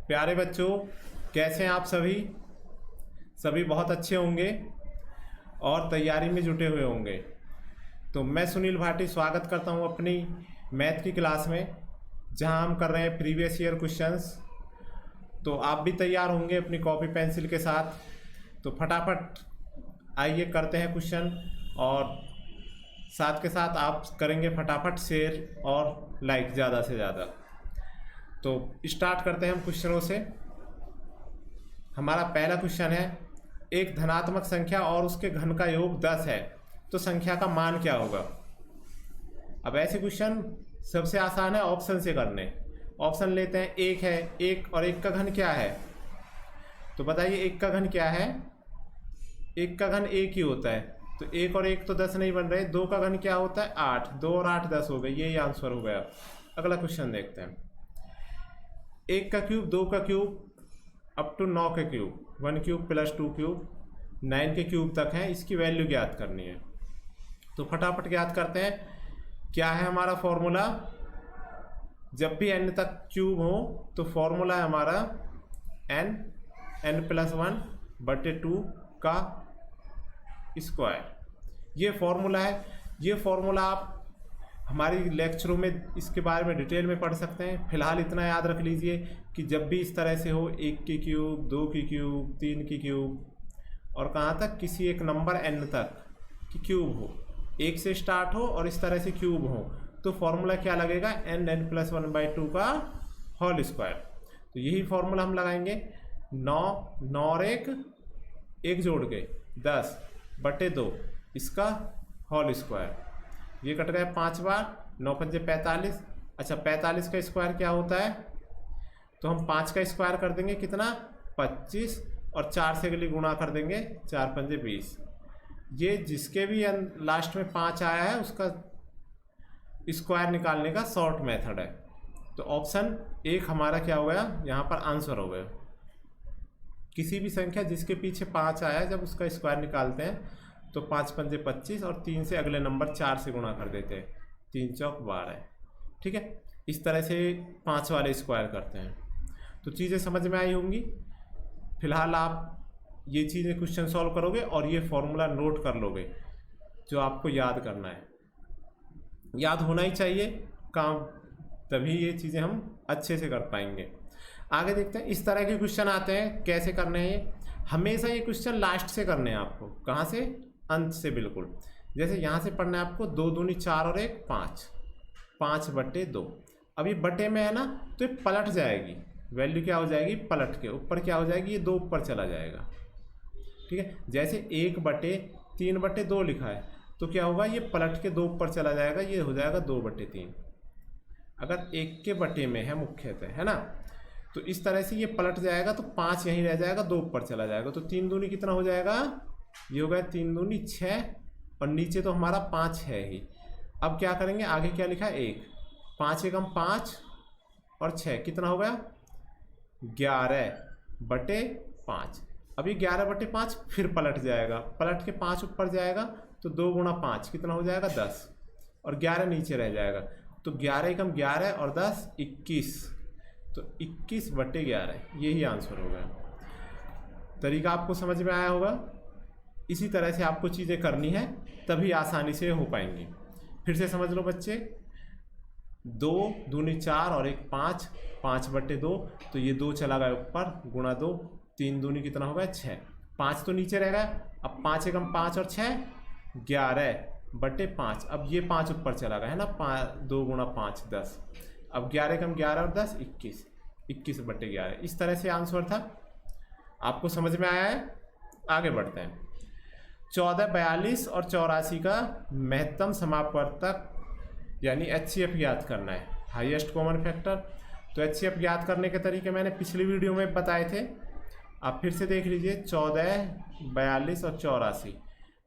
प्यारे बच्चों, कैसे हैं आप सभी? सभी बहुत अच्छे होंगे और तैयारी में जुटे हुए होंगे। तो मैं सुनील भाटी स्वागत करता हूं अपनी मैथ की क्लास में, जहां हम कर रहे हैं प्रीवियस ईयर क्वेश्चंस। तो आप भी तैयार होंगे अपनी कॉपी पेंसिल के साथ। तो फटाफट आइए करते हैं क्वेश्चन, और साथ के साथ आप करेंगे फटाफट शेयर और लाइक ज़्यादा से ज़्यादा। तो स्टार्ट करते हैं हम क्वेश्चनों से। हमारा पहला क्वेश्चन है, एक धनात्मक संख्या और उसके घन का योग 10 है, तो संख्या का मान क्या होगा? अब ऐसे क्वेश्चन सबसे आसान है ऑप्शन से करने। ऑप्शन लेते हैं, एक है, एक और एक का घन क्या है? तो बताइए एक का घन क्या है? एक का घन एक ही होता है, तो एक और एक तो 10 नहीं बन रहे। दो का घन क्या होता है? 8। 2 और 8 10 हो गए, यही आंसर हो गया। अगला क्वेश्चन देखते हैं, एक का क्यूब, दो का क्यूब अप टू 9 के क्यूब, 1 क्यूब प्लस 2 क्यूब 9 के क्यूब तक है, इसकी वैल्यू ज्ञात करनी है। तो फटाफट ज्ञात करते हैं। क्या है हमारा फॉर्मूला? जब भी n तक क्यूब हो तो फॉर्मूला है हमारा n+1/2 का स्क्वायर। ये फॉर्मूला है। ये फॉर्मूला आप हमारी लेक्चरों में इसके बारे में डिटेल में पढ़ सकते हैं। फिलहाल इतना याद रख लीजिए कि जब भी इस तरह से हो, 1 की क्यूब, 2 की क्यूब, 3 की क्यूब और कहाँ तक, किसी एक नंबर n तक की क्यूब हो, 1 से स्टार्ट हो और इस तरह से क्यूब हो, तो फॉर्मूला क्या लगेगा? n+1/2 का होल स्क्वायर। तो यही फॉर्मूला हम लगाएंगे। 9 और 1 जोड़ के 10/2 इसका होल स्क्वायर। ये कट गया 5 बार, 9 × 5 = 45। अच्छा, 45 का स्क्वायर क्या होता है? तो हम 5 का स्क्वायर कर देंगे, कितना? 25, और 4 से अगली गुणा कर देंगे, 4 × 5 = 20। ये जिसके भी लास्ट में 5 आया है उसका स्क्वायर निकालने का शॉर्ट मेथड है। तो ऑप्शन 1 हमारा क्या हो गया? यहाँ पर आंसर हो गया। किसी भी संख्या जिसके पीछे 5 आया है, जब उसका स्क्वायर निकालते हैं तो 5 × 5 = 25, और 3 से अगले नंबर 4 से गुणा कर देते हैं, 3 × 4 = 12। ठीक है, इस तरह से 5 वाले स्क्वायर करते हैं। तो चीज़ें समझ में आई होंगी। फिलहाल आप ये चीज़ें क्वेश्चन सॉल्व करोगे और ये फॉर्मूला नोट कर लोगे जो आपको याद करना है। याद होना ही चाहिए काम, तभी ये चीज़ें हम अच्छे से कर पाएंगे। आगे देखते हैं, इस तरह के क्वेश्चन आते हैं, कैसे करने हैं? हमेशा ये क्वेश्चन लास्ट से करने हैं आपको। कहाँ से? अंत से, बिल्कुल। जैसे यहाँ से पढ़ना है आपको, 2 दूनी 4 और 1 5, 5/2। अब ये बटे में है ना, तो ये पलट जाएगी, वैल्यू क्या हो जाएगी? पलट के ऊपर क्या हो जाएगी? ये 2 ऊपर चला जाएगा। ठीक है, जैसे 1/3/2 लिखा है, तो क्या होगा? ये पलट के 2 ऊपर चला जाएगा, ये हो जाएगा 2/3। अगर 1 के बटे में है मुख्यतः, है ना, तो इस तरह से ये पलट जाएगा, तो 5 यहीं रह जाएगा, 2 ऊपर चला जाएगा। तो 3 दूनी कितना हो जाएगा? ये हो गया 3 दूनी 6, और नीचे तो हमारा 5 है ही। अब क्या करेंगे? आगे क्या लिखा है? 1, 5 × 5 और 6 कितना हो गया? 11/5। अब ये 11/5 फिर पलट जाएगा, पलट के 5 ऊपर जाएगा, तो 2 × 5 कितना हो जाएगा? 10, और 11 नीचे रह जाएगा। तो 11 × 11 और 10 21, तो 21/11 यही आंसर होगा। तरीका आपको समझ में आया होगा। इसी तरह से आपको चीज़ें करनी है, तभी आसानी से हो पाएंगी। फिर से समझ लो बच्चे, 2 दूनी 4 और 1 5, 5/2, तो ये 2 चला गया ऊपर, गुणा 2, 3 दूनी कितना होगा? 6, 5 तो नीचे रह गया। अब 5 × 5 और 6 11/5। अब ये 5 ऊपर चला गया है ना, 2 × 5 10। अब 11 × 11 और 10 21, 21/11। इस तरह से आंसर था। आपको समझ में आया है? आगे बढ़ते हैं। 14, 42 और 84 का महत्तम समापवर्तक यानी HCF ज्ञात करना है, हाईएस्ट कॉमन फैक्टर। तो HCF ज्ञात करने के तरीके मैंने पिछली वीडियो में बताए थे, आप फिर से देख लीजिए। 14, 42 और 84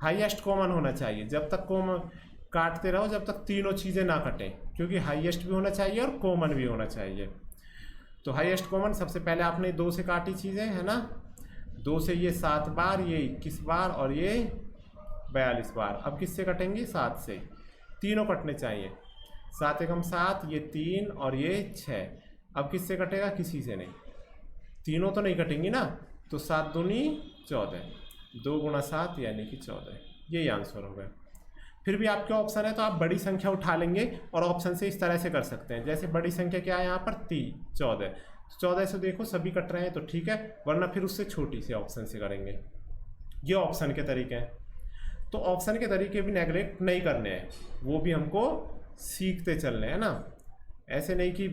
हाईएस्ट कॉमन होना चाहिए। जब तक कॉमन काटते रहो, जब तक तीनों चीज़ें ना कटें, क्योंकि हाईएस्ट भी होना चाहिए और कॉमन भी होना चाहिए। तो हाईएस्ट कॉमन, सबसे पहले आपने 2 से काटी चीज़ें, है ना, 2 से ये 7 बार, ये 21 बार और ये 42 बार। अब किससे कटेंगी? 7 से। तीनों कटने चाहिए, 7 × 7, ये 3 और ये 6। अब किससे कटेगा? किसी से नहीं। तीनों तो नहीं कटेंगी ना, तो 7 दूनी 14, 2 गुणा 7 यानी कि 14, यही आंसर हो गया। फिर भी आपके ऑप्शन है तो आप बड़ी संख्या उठा लेंगे और ऑप्शन से इस तरह से कर सकते हैं। जैसे बड़ी संख्या क्या है यहाँ पर 14, 14 से देखो सभी कट रहे हैं तो ठीक है, वरना फिर उससे छोटी से ऑप्शन से करेंगे। ये ऑप्शन के तरीके हैं। तो ऑप्शन के तरीके भी नेगलेक्ट नहीं करने हैं, वो भी हमको सीखते चलने हैं ना। ऐसे नहीं कि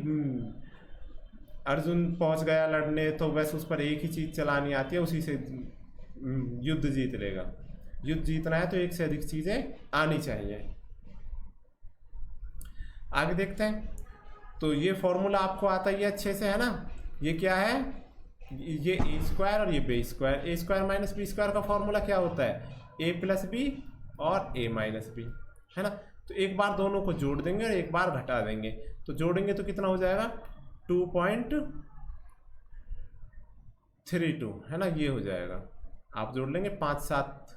अर्जुन पहुंच गया लड़ने तो बस उस पर एक ही चीज़ चलानी आती है, उसी से युद्ध जीत लेगा। युद्ध जीतना है तो एक से अधिक चीज़ें आनी चाहिए। आगे देखते हैं। तो ये फॉर्मूला आपको आता ही है अच्छे से, है ना। ये क्या है, ये ए स्क्वायर और ये बी स्क्वायर। ए स्क्वायर माइनस बी स्क्वायर का फॉर्मूला क्या होता है, ए प्लस बी और ए माइनस बी, है ना। तो एक बार दोनों को जोड़ देंगे और एक बार घटा देंगे। तो जोड़ेंगे तो कितना हो जाएगा 2.32, है ना, ये हो जाएगा। आप जोड़ लेंगे 5 7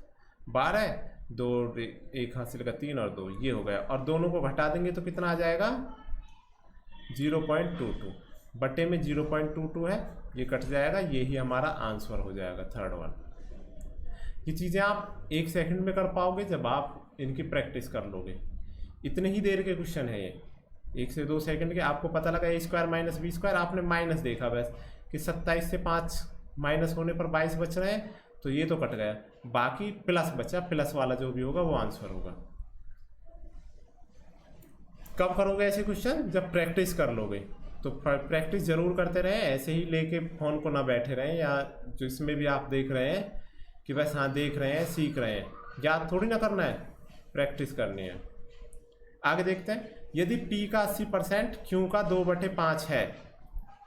12, 2 1 हासिल का 3 और 2, ये हो गया। और दोनों को घटा देंगे तो कितना आ जाएगा 0.22 बटे में 0.22 है, ये कट जाएगा, यही हमारा आंसर हो जाएगा थर्ड वन। ये चीज़ें आप 1 सेकंड में कर पाओगे जब आप इनकी प्रैक्टिस कर लोगे। इतने ही देर के क्वेश्चन है ये, 1 से 2 सेकंड के। आपको पता लगा ए स्क्वायर माइनस बी स्क्वायर, आपने माइनस देखा बस कि 27 से 5 माइनस होने पर 22 बच रहे हैं, तो ये तो कट गया। बाकी प्लस बचा, प्लस वाला जो भी होगा वो आंसर होगा। कब करोगे ऐसे क्वेश्चन, जब प्रैक्टिस कर लोगे। तो प्रैक्टिस जरूर करते रहें, ऐसे ही लेके फ़ोन को ना बैठे रहें, या जिसमें भी आप देख रहे हैं कि बस हाँ देख रहे हैं सीख रहे हैं, याद थोड़ी ना करना है, प्रैक्टिस करनी है। आगे देखते हैं। यदि P का 80% Q का 2/5 है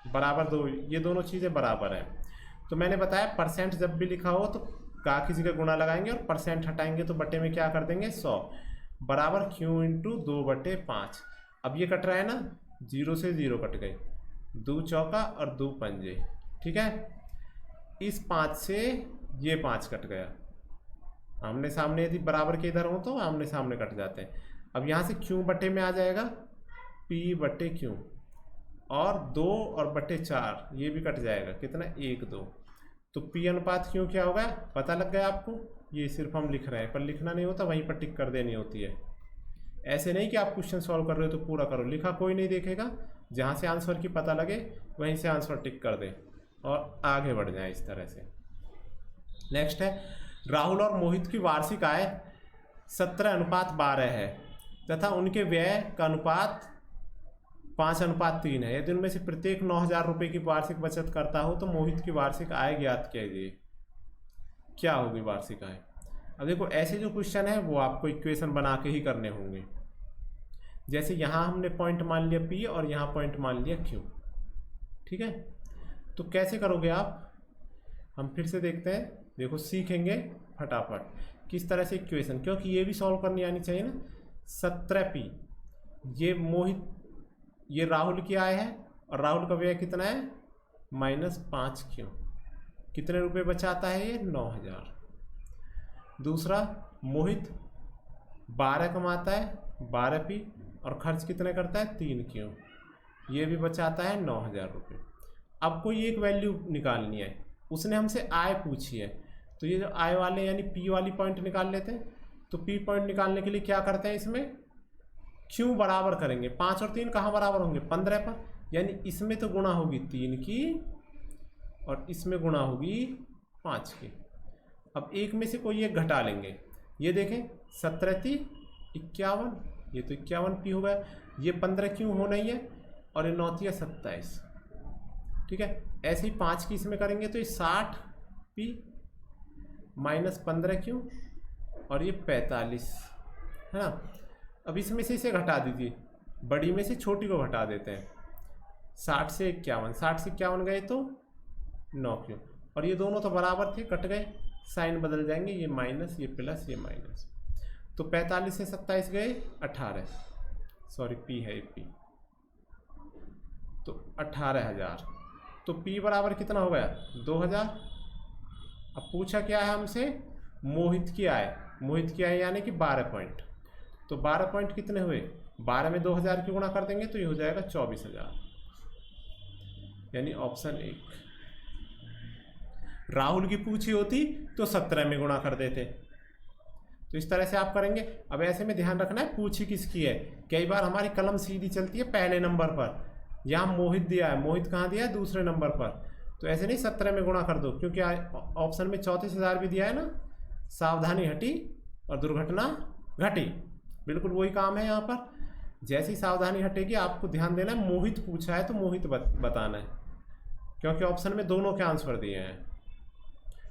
बराबर 2, ये दोनों चीज़ें बराबर हैं। तो मैंने बताया परसेंट जब भी लिखा हो तो का की जगह गुणा लगाएंगे और परसेंट हटाएंगे तो बटे में क्या कर देंगे 100 बराबर Q × 2/5। अब ये कट रहा है ना, 0 से 0 कट गए, 2 चौका और 2 पंजे, ठीक है। इस 5 से ये 5 कट गया। आमने सामने यदि बराबर के इधर हो तो आमने सामने कट जाते हैं। अब यहाँ से Q बटे में आ जाएगा P/Q और 2 और बटे 4 ये भी कट जाएगा, कितना 1 2। तो P अनुपात Q क्या होगा पता लग गया आपको। ये सिर्फ हम लिख रहे हैं, पर लिखना नहीं होता, वहीं पर टिक कर देनी होती है। ऐसे नहीं कि आप क्वेश्चन सॉल्व कर रहे हो तो पूरा करो, लिखा कोई नहीं देखेगा, जहाँ से आंसर की पता लगे वहीं से आंसर टिक कर दे और आगे बढ़ जाए इस तरह से। नेक्स्ट है, राहुल और मोहित की वार्षिक आय 17:12 है तथा उनके व्यय का अनुपात 5:3 है। यदि उनमें से प्रत्येक 9,000 रुपये की वार्षिक बचत करता हो तो मोहित की वार्षिक आय ज्ञात कीजिए। क्या होगी वार्षिक आय। अब देखो ऐसे जो क्वेश्चन है वो आपको इक्वेशन बना के ही करने होंगे। जैसे यहाँ हमने पॉइंट मान लिया P और यहाँ पॉइंट मान लिया Q, ठीक है। तो कैसे करोगे आप, हम फिर से देखते हैं। देखो सीखेंगे फटाफट किस तरह से इक्वेशन, क्योंकि ये भी सॉल्व करनी आनी चाहिए ना। 17P ये मोहित, ये राहुल की आय है और राहुल का व्यय कितना है -5Q, कितने रुपए बचाता है ये 9,000। दूसरा मोहित 12 कमाता है 12P और खर्च कितने करता है 3Q, ये भी बचाता है 9,000 रुपये। अब कोई एक वैल्यू निकालनी है, उसने हमसे आय पूछी है, तो ये जो आय वाले यानी P वाली पॉइंट निकाल लेते हैं। तो P पॉइंट निकालने के लिए क्या करते हैं, इसमें Q बराबर करेंगे। 5 और 3 कहाँ बराबर होंगे 15 पर, यानी इसमें तो गुणा होगी 3 की और इसमें गुणा होगी 5 की। अब एक में से कोई एक घटा लेंगे। ये देखें 17 51, ये तो 51P हो गया, ये 15Q होना ही है और ये 9 27, ठीक है। ऐसे ही 5 की इसमें करेंगे तो ये 60P -15Q और ये 45, है ना। अब इसमें से इसे घटा दीजिए, बड़ी में से छोटी को घटा देते हैं। 60 से 51, 60 से 51 गए तो 9Q और ये दोनों तो बराबर थे, कट गए, साइन बदल जाएंगे, ये माइनस ये प्लस ये माइनस। तो 45 से 27 गए 18, सॉरी P है P, तो 18,000। तो P बराबर कितना हो गया 2,000। अब पूछा क्या है हमसे, मोहित की आय, मोहित की आय यानी कि 12 पॉइंट। तो 12 पॉइंट कितने हुए, 12 में 2,000 की गुणा कर देंगे तो ये हो जाएगा 24,000, यानी ऑप्शन 1। राहुल की पूछी होती तो 17 में गुणा कर देते। तो इस तरह से आप करेंगे। अब ऐसे में ध्यान रखना है पूछी किसकी है। कई बार हमारी कलम सीधी चलती है पहले नंबर पर, यहाँ मोहित दिया है, मोहित कहाँ दिया है, दूसरे नंबर पर, तो ऐसे नहीं 17 में गुणा कर दो, क्योंकि ऑप्शन में 34,000 भी दिया है ना। सावधानी हटी और दुर्घटना घटी, बिल्कुल वही काम है यहाँ पर। जैसी सावधानी हटेगी आपको ध्यान देना है, मोहित पूछा है तो मोहित बताना है, क्योंकि ऑप्शन में दोनों के आंसर दिए हैं,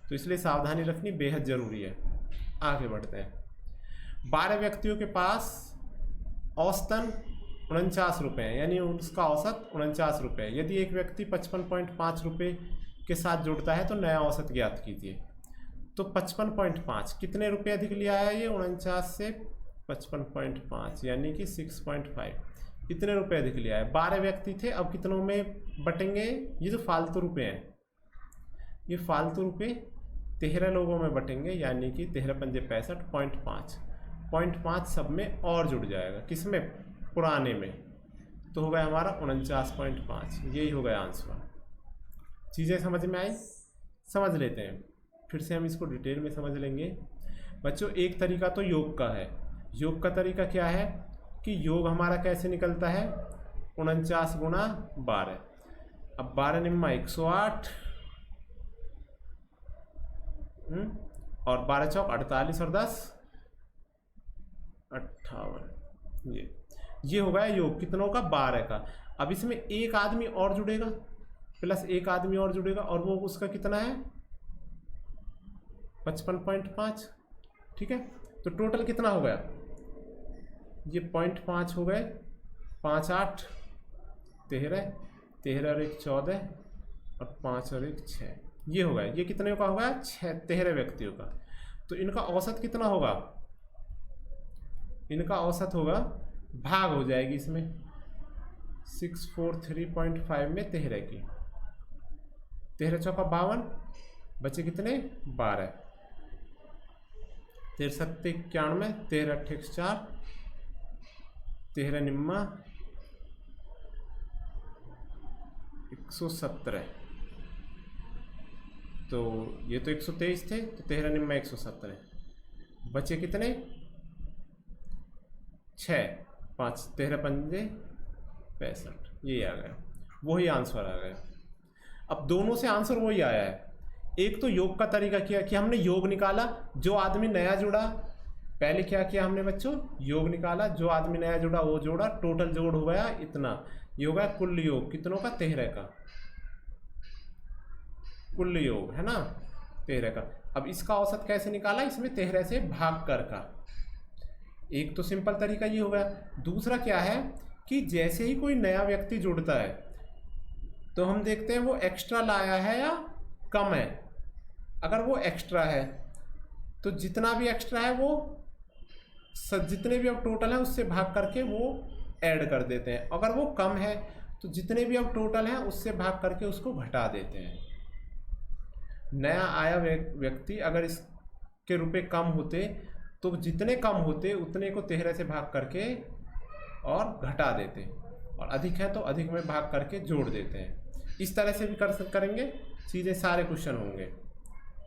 तो इसलिए सावधानी रखनी बेहद ज़रूरी है। आगे बढ़ते हैं। 12 व्यक्तियों के पास औसतन 49 रुपये, यानी उसका औसत 49 रुपये। यदि एक व्यक्ति 55.5 रुपये के साथ जुड़ता है तो नया औसत ज्ञात कीजिए। तो 55.5 कितने रुपये अधिक लिया है ये, 49 से 55.5 यानी कि 6.5, इतने रुपये अधिक लिया है। 12 व्यक्ति थे, अब कितनों में बटेंगे, ये जो फालतू रुपये हैं, ये फालतू रुपये 13 लोगों में बटेंगे, यानी कि 13 पंजे 65.5 सब में और जुड़ जाएगा, किसमें, पुराने में, तो हो गया हमारा 49.5। यही हो गया आंसर। चीज़ें समझ में आई, समझ लेते हैं, फिर से हम इसको डिटेल में समझ लेंगे। बच्चों एक तरीका तो योग का है। योग का तरीका क्या है कि योग हमारा कैसे निकलता है, 49 गुणा 12। अब 12 निम्मा 108 और 12 चौक 48 और 10 58। ये हो गया योग कितनों का, 12 का। अब इसमें एक आदमी और जुड़ेगा, प्लस एक आदमी और जुड़ेगा, और वो उसका कितना है 55.5। ठीक है, तो टोटल कितना हो गया, ये 0.5 हो गए, 5 8 13, 13 और 1 14 और 5 और 1 6, ये हो गया। ये कितने का होगा, 13 व्यक्तियों का। तो इनका औसत कितना होगा, इनका औसत होगा, भाग हो जाएगी इसमें 643.5 में 13 की, 13 चौका 52, बचे कितने 12, 13 सत्ते 91, 13 अट्ठे 4, 13 निम्मा 117। तो ये तो 123 थे, तो 13 निम्मा 117, बचे कितने 6 5 13 पंजे 65, ये आ गया, वही आंसर आ गया। अब दोनों से आंसर वही आया है। एक तो योग का तरीका किया कि हमने योग निकाला, जो आदमी नया जुड़ा, पहले क्या किया हमने बच्चों, योग निकाला, जो आदमी नया जुड़ा वो जोड़ा, टोटल जोड़ हो गया इतना, ये हो गया कुल योग कितनों का, 13 का, कुल योग है ना 13 का। अब इसका औसत कैसे निकाला, इसमें 13 से भाग कर का। एक तो सिंपल तरीका ये हो गया। दूसरा क्या है कि जैसे ही कोई नया व्यक्ति जुड़ता है तो हम देखते हैं वो एक्स्ट्रा लाया है या कम है। अगर वो एक्स्ट्रा है तो जितना भी एक्स्ट्रा है वो जितने भी अब टोटल है उससे भाग करके वो ऐड कर देते हैं। अगर वो कम है तो जितने भी अब टोटल हैं उससे भाग करके उसको घटा देते हैं। नया आया व्यक्ति अगर इसके रुपए कम होते तो जितने कम होते उतने को 13 से भाग करके और घटा देते, और अधिक है तो अधिक में भाग करके जोड़ देते हैं। इस तरह से भी करेंगे, चीज़ें सारे क्वेश्चन होंगे।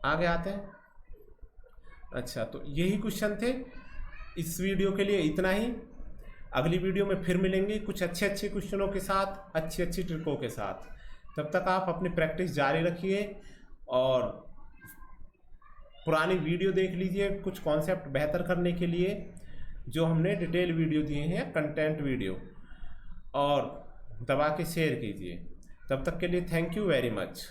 आगे आते हैं। अच्छा, तो यही क्वेश्चन थे इस वीडियो के लिए, इतना ही। अगली वीडियो में फिर मिलेंगे कुछ अच्छे अच्छे क्वेश्चनों के साथ, अच्छी अच्छी ट्रिकों के साथ। तब तक आप अपनी प्रैक्टिस जारी रखिए और पुरानी वीडियो देख लीजिए कुछ कॉन्सेप्ट बेहतर करने के लिए, जो हमने डिटेल वीडियो दिए हैं, कंटेंट वीडियो, और दबा के शेयर कीजिए। तब तक के लिए थैंक यू वेरी मच।